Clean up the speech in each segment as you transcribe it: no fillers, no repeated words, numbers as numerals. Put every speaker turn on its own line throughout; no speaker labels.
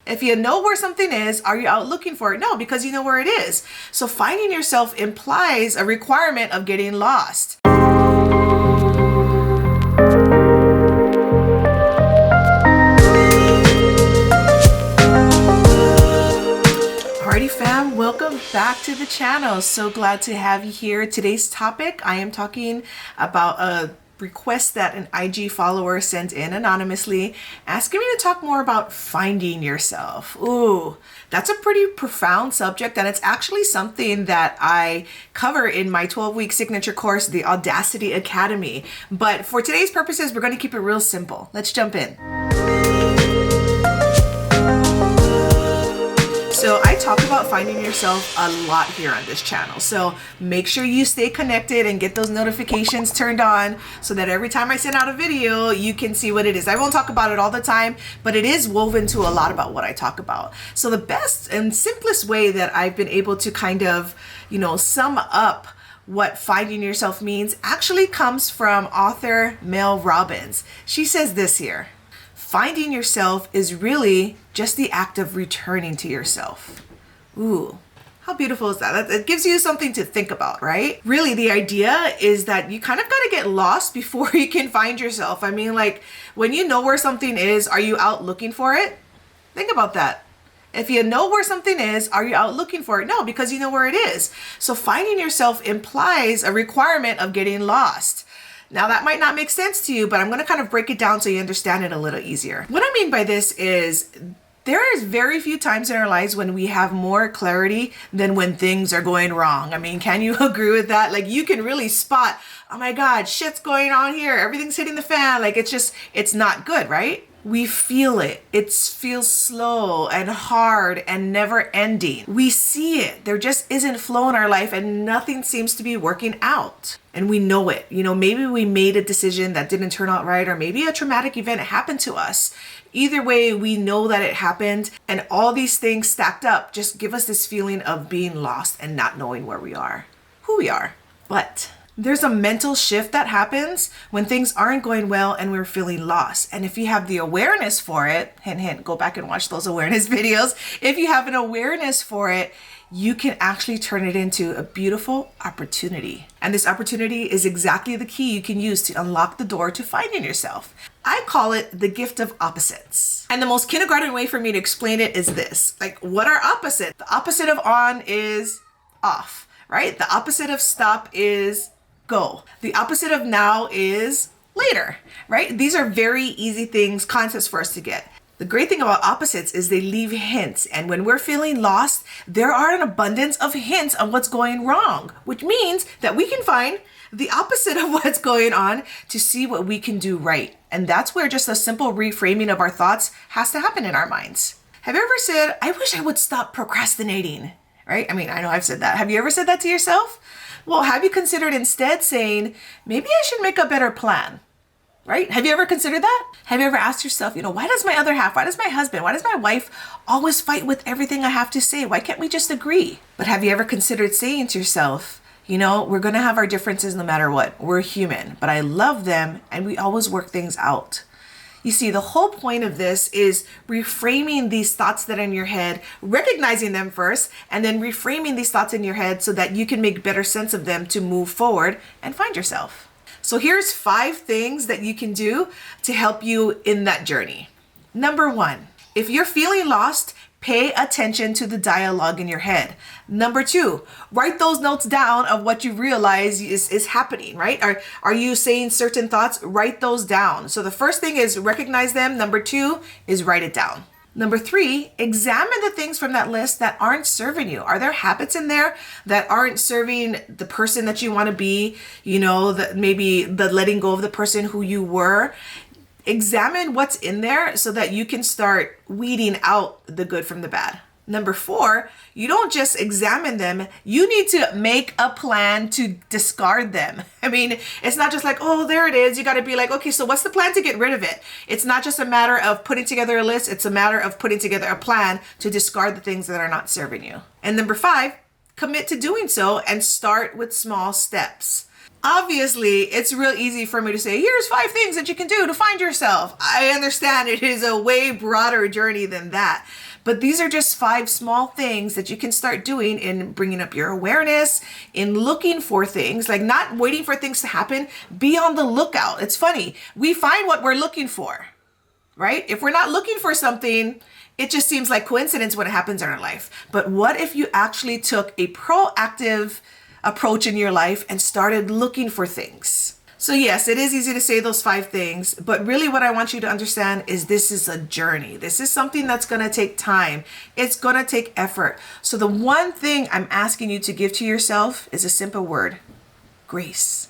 If you know where something is, are you out looking for it? No, because you know where it is. So finding yourself implies a requirement of getting lost. Alrighty fam, welcome back to the channel. So glad to have you here. Today's topic, I am talking about a request that an IG follower sent in anonymously, asking me to talk more about finding yourself. Ooh, that's a pretty profound subject, and it's actually something that I cover in my 12-week signature course, the Audacity Academy. But for today's purposes, we're going to keep it real simple. Let's jump in. So I talk about finding yourself a lot here on this channel. So make sure you stay connected and get those notifications turned on so that every time I send out a video, you can see what it is. I won't talk about it all the time, but it is woven to a lot about what I talk about. So the best and simplest way that I've been able to kind of, sum up what finding yourself means actually comes from author Mel Robbins. She says this here: finding yourself is really just the act of returning to yourself. Ooh, how beautiful is that? It gives you something to think about, right? Really, the idea is that you kind of got to get lost before you can find yourself. I mean, like, when you know where something is, are you out looking for it? Think about that. If you know where something is, are you out looking for it? No, because you know where it is. So finding yourself implies a requirement of getting lost. Now, that might not make sense to you, but I'm going to kind of break it down so you understand it a little easier. What I mean by this is there is very few times in our lives when we have more clarity than when things are going wrong. I mean, can you agree with that? Like, you can really spot, oh my God, shit's going on here. Everything's hitting the fan. Like, it's not good, right? We feel it. It feels slow and hard and never ending. We see it. There just isn't flow in our life and nothing seems to be working out. And we know it. Maybe we made a decision that didn't turn out right, or maybe a traumatic event happened to us. Either way, we know that it happened, and all these things stacked up just give us this feeling of being lost and not knowing where we are, who we are. But there's a mental shift that happens when things aren't going well and we're feeling lost. And if you have the awareness for it, hint, hint, go back and watch those awareness videos. If you have an awareness for it, you can actually turn it into a beautiful opportunity. And this opportunity is exactly the key you can use to unlock the door to finding yourself. I call it the gift of opposites. And the most kindergarten way for me to explain it is this. Like, what are opposites? The opposite of on is off, right? The opposite of stop is go. The opposite of now is later, right? These are very easy things, concepts for us to get. The great thing about opposites is they leave hints. And when we're feeling lost, there are an abundance of hints on what's going wrong, which means that we can find the opposite of what's going on to see what we can do right. And that's where just a simple reframing of our thoughts has to happen in our minds. Have you ever said, I wish I would stop procrastinating, right? I mean, I know I've said that. Have you ever said that to yourself? Well, have you considered instead saying, maybe I should make a better plan? Right? Have you ever considered that? Have you ever asked yourself, why does my other half, why does my husband, why does my wife always fight with everything I have to say? Why can't we just agree? But have you ever considered saying to yourself, we're going to have our differences no matter what. We're human, but I love them and we always work things out. You see, the whole point of this is reframing these thoughts that are in your head, recognizing them first, and then reframing these thoughts in your head so that you can make better sense of them to move forward and find yourself. So here's 5 things that you can do to help you in that journey. Number 1, if you're feeling lost, pay attention to the dialogue in your head. Number 2, write those notes down of what you realize is happening, right? Are you saying certain thoughts? Write those down. So the first thing is recognize them. Number 2 is write it down. Number 3, examine the things from that list that aren't serving you. Are there habits in there that aren't serving the person that you want to be? Maybe the letting go of the person who you were. Examine what's in there so that you can start weeding out the good from the bad. Number 4, you don't just examine them, you need to make a plan to discard them. I mean, it's not just like, oh, there it is. You got to be like, okay, so what's the plan to get rid of it? It's not just a matter of putting together a list. It's a matter of putting together a plan to discard the things that are not serving you. And number 5, commit to doing so and start with small steps. Obviously, it's real easy for me to say, here's 5 things that you can do to find yourself. I understand it is a way broader journey than that. But these are just 5 small things that you can start doing in bringing up your awareness, in looking for things, like not waiting for things to happen. Be on the lookout. It's funny. We find what we're looking for, right? If we're not looking for something, it just seems like coincidence when it happens in our life. But what if you actually took a proactive approach in your life and started looking for things? So yes, it is easy to say those 5 things, but really what I want you to understand is this is a journey. This is something that's going to take time. It's going to take effort. So the one thing I'm asking you to give to yourself is a simple word: grace.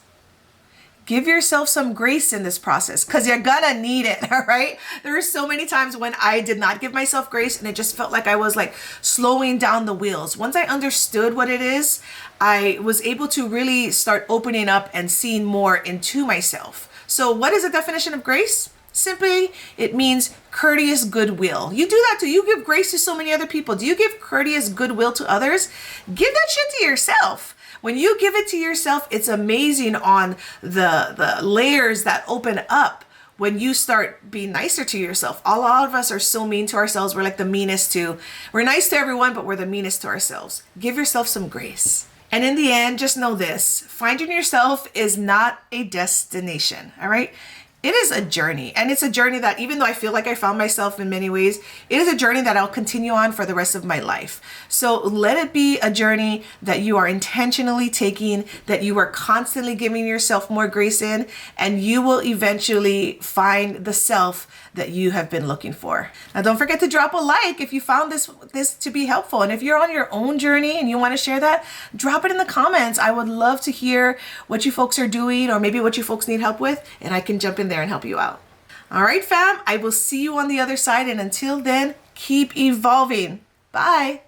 Give yourself some grace in this process, because you're gonna need it, all right? There were so many times when I did not give myself grace and it just felt like I was like slowing down the wheels. Once I understood what it is, I was able to really start opening up and seeing more into myself. So what is the definition of grace? Simply, it means courteous goodwill. You do that too. You give grace to so many other people. Do you give courteous goodwill to others? Give that shit to yourself. When you give it to yourself, it's amazing on the layers that open up when you start being nicer to yourself. A lot of us are so mean to ourselves. We're like the meanest to, we're nice to everyone, but we're the meanest to ourselves. Give yourself some grace. And in the end, just know this: finding yourself is not a destination, all right? It is a journey, and it's a journey that, even though I feel like I found myself in many ways, it is a journey that I'll continue on for the rest of my life. So let it be a journey that you are intentionally taking, that you are constantly giving yourself more grace in, and you will eventually find the self that you have been looking for. Now, don't forget to drop a like if you found this to be helpful. And if you're on your own journey and you want to share that, drop it in the comments. I would love to hear what you folks are doing, or maybe what you folks need help with, and I can jump in there and help you out. All right, fam, I will see you on the other side. And until then, keep evolving. Bye.